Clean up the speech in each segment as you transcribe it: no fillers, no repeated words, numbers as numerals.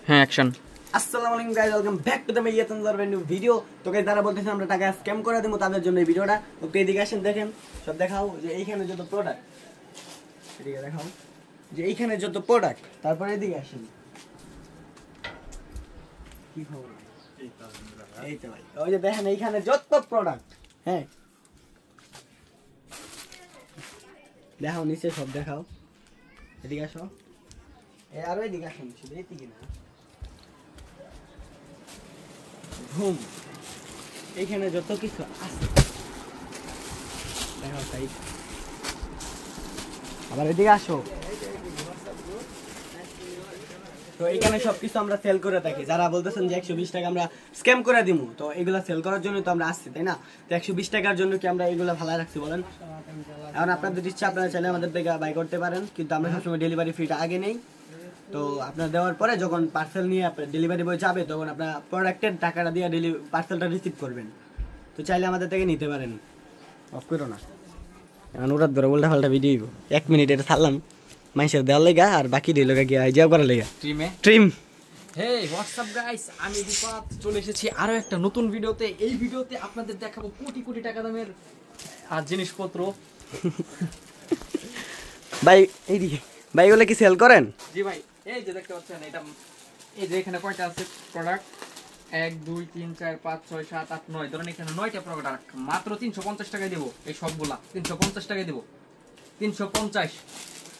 হ্যাঁ অ্যাকশন। আসসালামু আলাইকুম guys, welcome back to the my new video. তো গাইস যারা বলতেছেন আমরা টাকা স্ক্যাম করে দেবো তাদের জন্য এই ভিডিওটা। তো এদিকে আসেন, দেখেন সব দেখাও যে এইখানে যত প্রোডাক্ট, এদিকে দেখাও যে এইখানে যত প্রোডাক্ট। তারপরে এদিকে আসেন, কি খবর? এই তো ভাই, ওই যে দেখেন এইখানে যত প্রোডাক্ট। হ্যাঁ দেখাও, নিচে সব দেখাও। এদিকে আসো, আরো এদিকে আসেন, শুধু এইদিকে না। ঘুম এইখানে যত কিছু আছে দেখো তাই। আবার এদিকে আসো, তো এখানে সবকিছু আমরা সেল করে থাকি। যারা বলতেছেন যে 120 টাকা আমরা স্ক্যাম করে দিমু, তো এগুলা সেল করার জন্য তো আমরা আসছি, তাই না? তো 120 টাকার জন্য কি আমরা এগুলা ভালো রাখছি বলেন? এখন আপনাদের ইচ্ছা, আপনারা চাইলে আমাদের থেকে বাই করতে পারেন, কিন্তু আমরা সবসময় ডেলিভারি ফিটা আগে নেই। তো আপনার দেওয়ার পরে যখন পার্সেল নিয়ে ডেলিভারি বয় যাবে, তখন আপনার প্রোডাক্টের টাকাটা দিয়ে পার্সেলটা রিসিভ করবেন। তো চাইলে আমাদের থেকে নিতে পারেন। অফ করো না, এখন ওরা ধরো উল্টা ফাল্টা ভিডিও 1 মিনিট এটা ছাড়লাম মানুষের দেওয়ার লেগা, আর বাকি দিয়ে লোক গিয়ে আইজাও করার লেগা ট্রিম। হেই হোয়াটসঅ্যাপ গাইস, আমি দীপাত চলে এসেছি আরো একটা নতুন ভিডিওতে। এই ভিডিওতে আপনাদের দেখাবো কোটি কোটি টাকা দামের আর জিনিসপত্র। ভাই এইদিকে, ভাই এগুলো কি সেল করেন? জি ভাই, এই যে দেখতে পাচ্ছেন এটা, এই যে এখানে কয়টা আছে প্রোডাক্ট, 1 2 3 4 5 6 7 8 9, ধরেন এখানে 9টা প্রোডাক্ট মাত্র 350 টাকায় দেবো। এই সবগুলা 350 টাকায় দেবো, 350।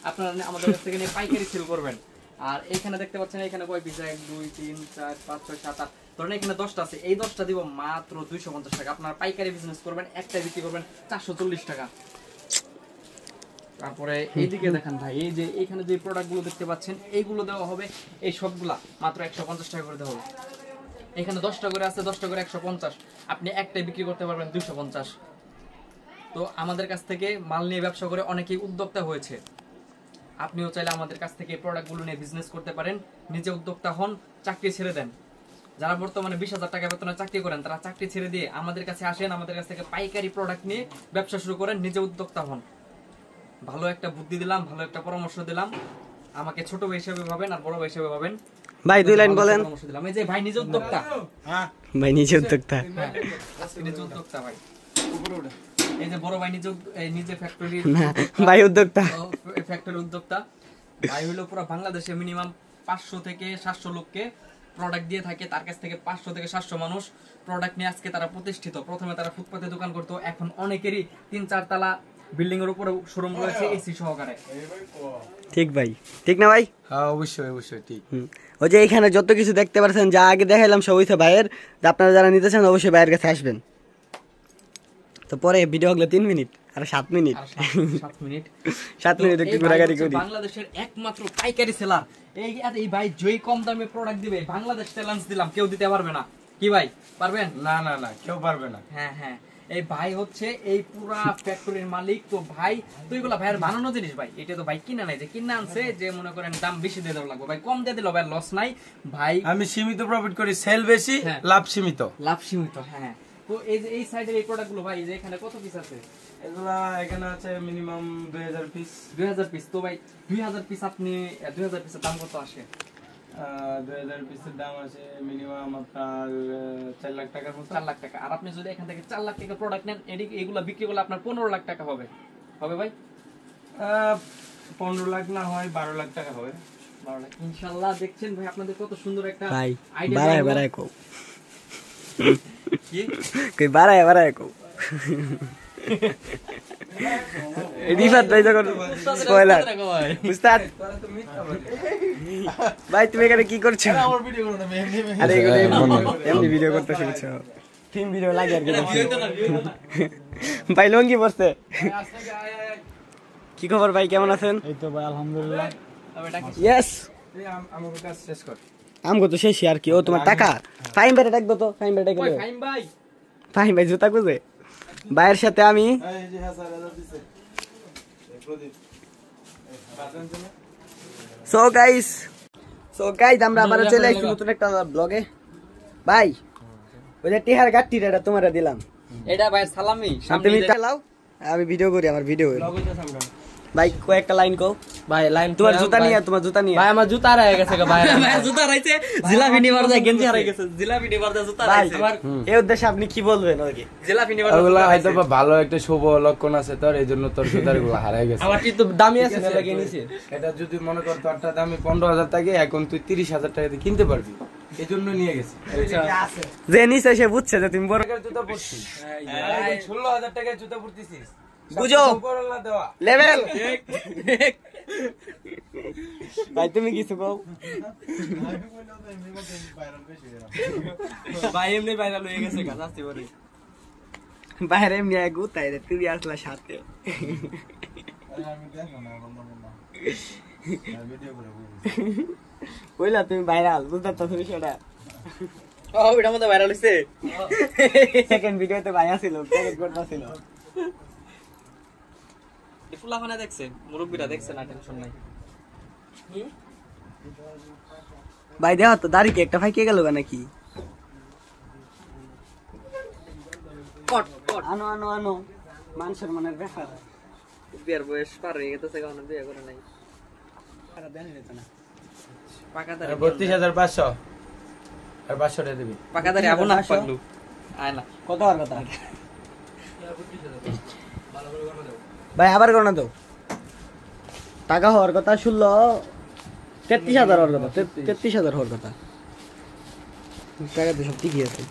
আপনারা আমাদের কাছ থেকে নিয়ে পাইকারি সেল করবেন। আর এখানে দেখতে পাচ্ছেন এখানে কয় পিস, 1 2 3 4 5 6 7 8, ধরেন এখানে 10টা আছে। এই 10টা দিব মাত্র 250 টাকা। আপনারা পাইকারি বিজনেস করবেন, একটা বিক্রি করবেন 440 টাকা। তারপরে এইদিকে দেখেন ভাই, এই যে এখানে যে প্রোডাক্টগুলো দেখতে পাচ্ছেন এইগুলো দেওয়া হবে, এই সবগুলা মাত্র 150 টাকা করে দেওয়া হবে। এখানে 10টা করে আছে, 10টা করে 150, আপনি একটাই বিক্রি করতে পারবেন 250। তো আমাদের কাছ থেকে মাল নিয়ে ব্যবসা করে অনেকেই উদ্যোক্তা হয়েছে। আপনিও চাইলে আমাদের কাছ থেকে প্রোডাক্টগুলো নিয়ে বিজনেস করতে পারেন, নিজে উদ্যোক্তা হন, চাকরি ছেড়ে দেন। যারা বর্তমানে 20,000 টাকা বেতনে চাকরি করেন, তারা চাকরি ছেড়ে দিয়ে আমাদের কাছে আসেন, আমাদের কাছ থেকে পাইকারি প্রোডাক্ট নিয়ে ব্যবসা শুরু করেন, নিজে উদ্যোক্তা হন। ভালো একটা বুদ্ধি দিলাম, ভালো একটা পরামর্শ দিলাম। আমাকে ছোট ভাই হিসেবে ভাবেন আর বড় ভাই হিসেবে ভাবেন। ভাই 2 লাইন বলেন। পরামর্শ দিলাম, এই যে ভাই নিজে উদ্যোক্তা। হ্যাঁ ভাই নিজে উদ্যোক্তা, নিজে উদ্যোক্তা ভাই। এই যে বড় ভাই নিজে ফ্যাক্টরি না ভাই উদ্যোক্তা, ফ্যাক্টরি উদ্যোক্তা। ভাই হলো পুরো বাংলাদেশে মিনিমাম 500 থেকে 700 লোককে প্রোডাক্ট দিয়ে থাকে। তার কাছ থেকে 500 থেকে 700 মানুষ প্রোডাক্ট নিয়ে আজকে তারা প্রতিষ্ঠিত। প্রথমে তারা ফুটপাতে দোকান করতো, এখন অনেকেরই 3-4 তলা বিল্ডিং এর উপরে শোরুম রয়েছে এসি সহকারে। ঠিক ভাই, ঠিক না ভাই? হ্যাঁ অবশ্যই অবশ্যই ঠিক। ওই যে এইখানে যত কিছু দেখতে পাচ্ছেন, যা আগে দেখাইলাম সব হইছে ভাইয়ের। আপনারা যারা নিতে চান অবশ্যই ভাইয়ের কাছে আসবেন। তো পরে ভিডিও হলো 3 মিনিট আর 7 মিনিট, 7 মিনিট একটু ঘোরাঘুরি করি। বাংলাদেশের একমাত্র পাইকারি সেলার এই ভাই, যেই কম দামে প্রোডাক্ট দিবে, বাংলাদেশ চ্যালেঞ্জ দিলাম, কেউ দিতে পারবে না। কি ভাই পারবেন? না না না, কেউ পারবে না। হ্যাঁ হ্যাঁ, এই ভাই হচ্ছে এই পুরা ফ্যাক্টরির মালিক। তো ভাই তো এগুলা ভাইয়ের বানানো জিনিস ভাই, এটা তো ভাই কিনা নাই, যে কিনা আনছে যে মনে করেন দাম বেশি দিয়ে দেওয়া লাগবে, ভাই কম দিয়ে দিল ভাই লস নাই ভাই। আমি সীমিত প্রফিট করি, সেল বেশি, লাভ সীমিত। লাভ সীমিত, হ্যাঁ। তো এই যে এই সাইডের এই প্রোডাক্টগুলো ভাই, যে এখানে কত পিস আছে? এগুলা এখানে আছে মিনিমাম 2000 পিস। 2000 পিস। তো ভাই 2000 পিস, আপনি 2000 পিসের দাম কত আসে? 2000 পিসের দাম আছে মিনিমাম আপনার 4 লাখ টাকার মতো। 4 লাখ টাকা। আর আপনি যদি এখান থেকে 4 লাখ টাকা প্রোডাক্ট নেন, এগুলা বিক্রি করলে আপনার 15 লাখ টাকা হবে। হবে ভাই? 15 লাখ না হয় 12 লাখ টাকা হবে। 12 লাখ ইনশাআল্লাহ। দেখছেন ভাই আপনাদের কত সুন্দর একটা ভাই আইডিয়া। বাড়ায় বাড়ায় কও, কি কই বাড়ায় বাড়ায় কও। রিফাত ভাই যখন স্পয়লার উস্তাদ ভাই, তুমি এখানে কি করছো? আমার ভিডিও করো না, আরে এগুলো এমনি ভিডিও করতে শিখছো, ফিল্ম ভিডিও লাগে আর কি। ভাই লঙ্গি পড়ছে। কি খবর ভাই, কেমন আছেন? এই তো ভাই আলহামদুলিল্লাহ। ইয়েস, আমার কাজ শেষ কর। আমগো তো শেষই আর কি। ও তোমার টাকা ফাইম ভাই ডাকবো তো, ফাইম ভাই ডাকবো। ফাইম ভাই, ফাইম ভাই জুতা খুঁজে ভাইয়ের সাথে আমি। এই যে 1000 দিছে প্রদীপ। সো গাইস আমরা আবার চলে আসছি নতুন একটা ব্লগে। ভাই ওই যে টিহার গাট্টিটা এটা তোমারে দিলাম, এটা ভাই সালামি। তুমি চালাও, আমি ভিডিও করি, আমার ভিডিও ভাই কয়েকটা লাইন কও ভাই লাইন তোমার জুতা নিয়ে ভাই আমার জুতা হারায় গেছে গো ভাই ভাই জুতা হারাইছে, জিলাপি নিবার যায় গেঞ্জি হারাই গেছে, জিলাপি নিবার যায় জুতা ভাই হারাইছে। এই উদ্দেশ্যে আপনি কি বলবেন ওকে? জিলাপি নিবার যায় ওগুলা জুতা হয়তো হারাইছে। বা ভালো একটা শুভ লক্ষণ আছে তোর, এই জন্য তোর জুতার গুলো হারাই গেছে। আমার কিন্তু দামি আছে না লাগিয়ে নিছে। এটা যদি মনে কর তোরটা দামি 15,000 টাকা, এখন তুই 30,000 টাকা দিয়ে কিনতে পারবি, এই জন্য নিয়ে গেছে। যে নিছে সে বুঝছে যে তুমি বড় টাকার জুতা পরছিস, 16,000 টাকার জুতা পরতেছিস, বুঝো উপরওয়ালা দেওয়া। লেভেল। ভাই তুমি কিছু কও? ভাই এমনি ভাইরাল হয়ে গেছে গাছ আসতে পারে। বাইরে এমনি গুতাই রে, তুমি আসলা সাথে। কইলা তুমি ভাইরাল, বুঝতে তো তুমি সেটা। ও এটার মধ্যে ভাইরাল হইছে। সেকেন্ড ভিডিওতে ভাই আসিল, প্যাকেট করতেছিল। এই ফুলাফানা দেখছেন, মুরব্বিরা দেখছেন, না টেনশন নাই। ভাই দেখো তো দাড়ি কি একটা ভাই কে গেল নাকি? কট কট আনো আনো আনো, মান সম্মানের ব্যাপার। বিয়ের বয়স পার হয়ে গেছে, কারণ বিয়ে করে নাই। পাকা দাঁড়ি 32,500 আর 500 টাকা দিবি। পাকা দাঁড়ি আবু না পাগলু আয় না। কত আর কথা ভাই, আবার করো না তো। টাকা হওয়ার কথা 33,000 হওয়ার কথা, 33,000 হওয়ার কথা। টাকা তো সব ঠিকই আছে।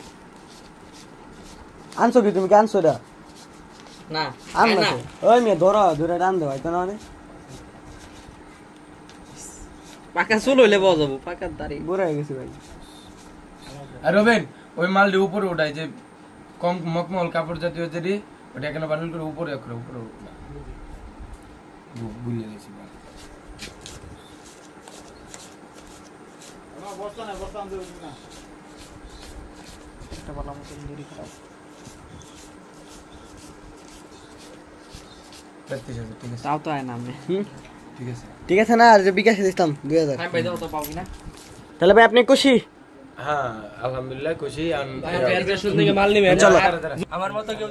আনছো কি তুমি? কি আনছো এটা? না আনলো না তো। ওই মেয়ে ধরে টান দেওয়া হয়তো না মানে পাকা চুল হইলে পাওয়া যাবো, পাকা দাঁড়ি। বুড়া হয়ে গেছে ভাই। আর রবেন ওই মালটি উপরে উঠাই, যে কম মকমল কাপড় জাতীয় যেটি, ওটা এখানে বানান করে উপরে উঠাই। ভুলে গেছি ভাই। এটা বলা মতন দেরি খারাপ। 33,000 ঠিক আছে, তাও তো আয় না আমি। ঠিক আছে। ঠিক আছে না? আর যে বিকাশে দিতাম 2,000। আমি ভাই যাবো তো পাবো না। তাহলে ভাই আপনি খুশি? হ্যাঁ আলহামদুলিল্লাহ খুশি। থেকে মাল নিবেন। চলো। আমার মতো কেউ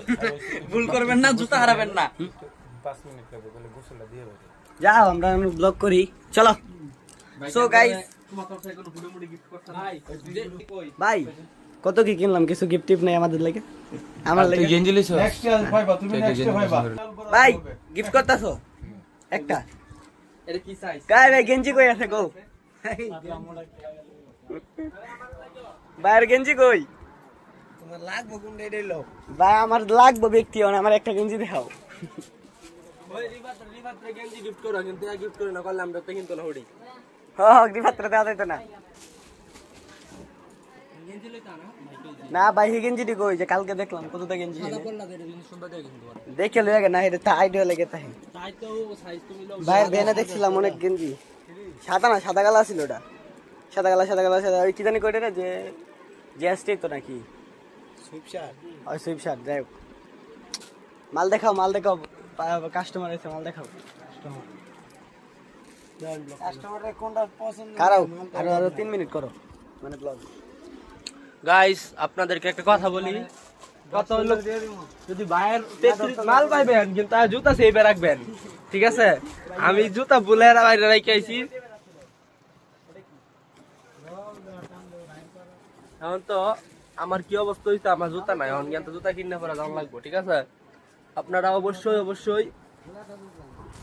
ভুল করবেন না, জুতা হারাবেন না। 5 মিনিট লাগবে, তাহলে গোসলটা দিয়ে দেবে। যাও আমরা ব্লগ করি, চলো। So guys, ভাই কত কি কিনলাম? কিছু গিফট টিপ নেই আমাদের লাগে? আমার তুই লাগে গেঞ্জি লিস? ভাই গিফট করতাছো একটা? এটা কি সাইজ? কাই ভাই গেঞ্জি কই আছে গো? ভাইয়ের গেঞ্জি কই? তোমার লাগবে কোনটা? এটাই লো ভাই, আমার লাগবে ব্যক্তি, আমার একটা গেঞ্জি দেখাও। ওই রিভার গেঞ্জি গিফট করো, কিন্তু গিফট করে না করলে আমরা তো কিন্তু না হড়ি। হ্যাঁ রিভাত্রে দেওয়া যাইতো না। না ভাই এই গেঞ্জিটি কই? যে কালকে দেখলাম কতটা গেঞ্জি দেখে লয়ে গে না, এটা তো আইডিয়া লেগে তাই। তাই তো সাইজ তুমি লোক ভাইয়ের ভ্যানে দেখছিলাম অনেক গেঞ্জি, সাদা না সাদা কালা ছিল ওটা, সাদা কালা ওই কি জানি কইটা রে, যে জিএসটি তো নাকি ওই সুইপশার্ট। যাই হোক, মাল দেখাও কাস্টমার এসে মাল দেখাও। কাস্টমারের কোনটা পছন্দ কারাও, আরো 3 মিনিট করো মানে ব্লগ। গাইস আপনাদেরকে একটা কথা বলি, কত হলো যদি ভাইয়ের 33 মাল পাইবেন, কিন্তু জুতা সেইবে রাখবেন, ঠিক আছে? আমি জুতা বুলের বাইরে রেখে আইছি। এখন তো আমার কি অবস্থা হইছে, আমার জুতা নাই, এখন কিন্তু জুতা কিনে পরে দাম লাগবে, ঠিক আছে? আপনারা অবশ্যই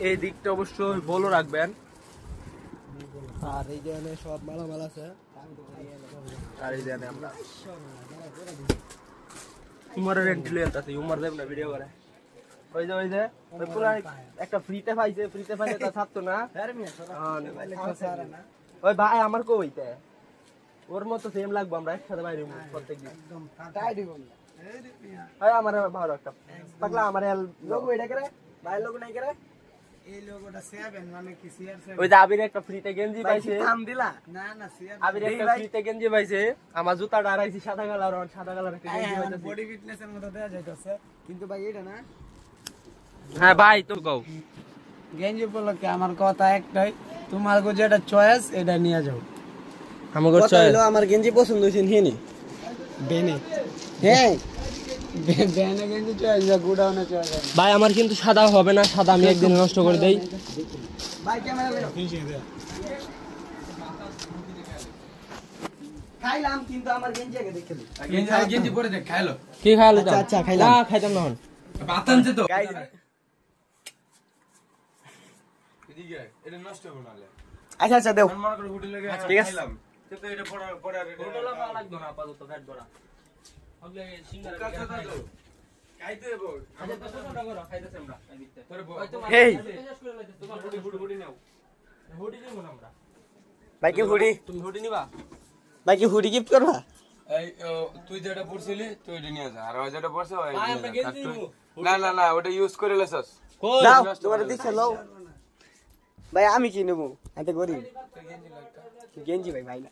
এই দিকটা অবশ্যই বলো রাখবেন। আর এই যে সব মালামাল আছে, আর এই যে আমরা উমরের রেন্ট লয়ে আলতাছি, উমর দেব না ভিডিও করে। ওই যে ওই পুরা একটা ফ্রিতে পাইছে তা ছাড়তো না। ওই ভাই আমার কইতে ওর মতো সেম লাগবে, আমরা একসাথে বাইরে প্রত্যেকদিন একদম টাই দিব না। এই আমার ভালো একটা পাগলা, আমার লোগো এটা করে ভাই, লোগো নাই করে এই লোগোটা 7 মানে কি সিআর 7। ওই যে আবির একটা ফ্রিতে গেঞ্জি পাইছে, নাম দিলা না না সিআর আবির একটা ফ্রিতে গেঞ্জি পাইছে, আমার জুতাটা আড়াইছি সাদা কালার, আর সাদা কালার একটা গেঞ্জি পাইছে, বডি ফিটনেসের মতো দেয়া যাইতাছে, কিন্তু ভাই এটা না। হ্যাঁ ভাই তুমি কও। গেঞ্জি উপলক্ষে আমার কথা একটাই, তোমার যেটা চয়েস এটা নিয়ে যাও। আমাগো চয়েস আমার গেঞ্জি পছন্দ হইছে নিয়ে নি বেনে। হ্যাঁ ভাই আমার কিন্তু সাদা হবে না, সাদা আমি একদিন নষ্ট করে দেই। ভাই ক্যামেরা বেরো। খাইলাম কিন্তু আমার গেঞ্জি আগে দেখে দিই। গেঞ্জি পরে দেখ খাইলো কি খাইলো? আচ্ছা, আচ্ছা, খাইলাম। না খাইতাম না এখন। ভাত আনছে তো গাইজ এদিকে এটা নষ্ট হবে নালে আচ্ছা আচ্ছা দেও। মনে করে হোটেলে গিয়ে ঠিক আছে। খাইলাম তো এটা পড়া হোটেলে ভালো লাগতো না আপাতত ফ্যাট বড়া হলে সিঙ্গারা খাইতে দেবো আচ্ছা তো ছোটটা করো খাইতেছ আমরা এদিকে তোরে এই। শেষ করে লাইতে তোমার হুডি নাও হুডি নিব না আমরা ভাই কি হুডি? তুমি হুডি নিবা ভাই কি হুডি গিফট করবা? এই তুই যেটা পড়ছিলি তুই এটা নিয়ে যা আর ওই যেটা পড়ছে ওই ভাই, নিয়ে আমরা যা। গেঞ্জি আর তুই- নিবো। না না না ওটা ইউজ করে লেছস কই দাও তোমার দিছে লও। ভাই আমি কি নেব? এত গরিব। গেঞ্জি ভাই ভাই না।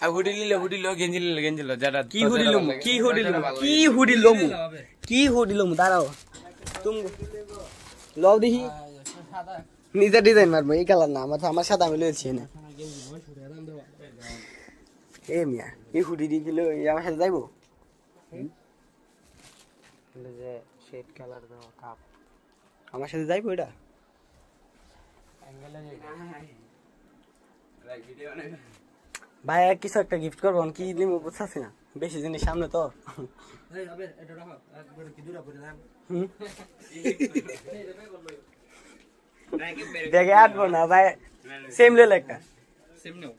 আর হুডি লিলে গেঞ্জি লো যেটা কি হুডি লমু? কি হুডি লমু? কি হুডি লমু? কি হুডি লমু? দাঁড়াও তুমি লও দেখি। নিজে ডিজাইন মারবো এই কালার না, আমার সাথে আমি লয়েছি না। এ মিয়া এই হুডি দি দিল আমার সাথে যাইবো? যে শেড কালার দাও কাপ আমার সাথে যাইবো এটা? ভাই কিছু একটা গিফট করবো, কি দিব বুঝতেছি না, বেশি জিনিস সামনে তো। হুম? দেখে আটবো না ভাই, সেম লেল একটা। সেম নিও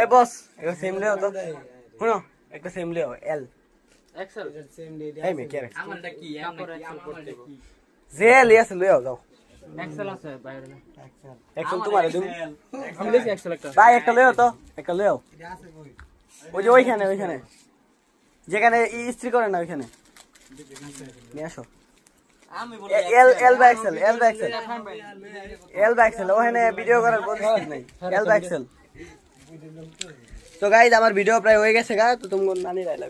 এই বস একটা সেম লেও তো, শুনো একটা সেম লেও এল। এক্সেল এই মে কে রাখছ? আমারটা কি আমারটা কি যে লিয়াস লইও যাও। এক্সেল আছে বাইরে না একশন তোমার দিম আমি দেখি এক্সেল একটা ভাই, একটা লইও তো, একটা লইও। ওই যে ওইখানে যেখানে ইস্ত্রি করে না ওইখানে নিয়ে আসো। আমি বলি এল বা এক্সেল, এল বা এক্সেল, এল বা এক্সেল। ওখানে ভিডিও করার পরিস্থিতি নাই, এল বা এক্সেল। তো গাইজ আমার ভিডিও প্রায় হয়ে গেছে গা, তো তুমি নানি রাইলা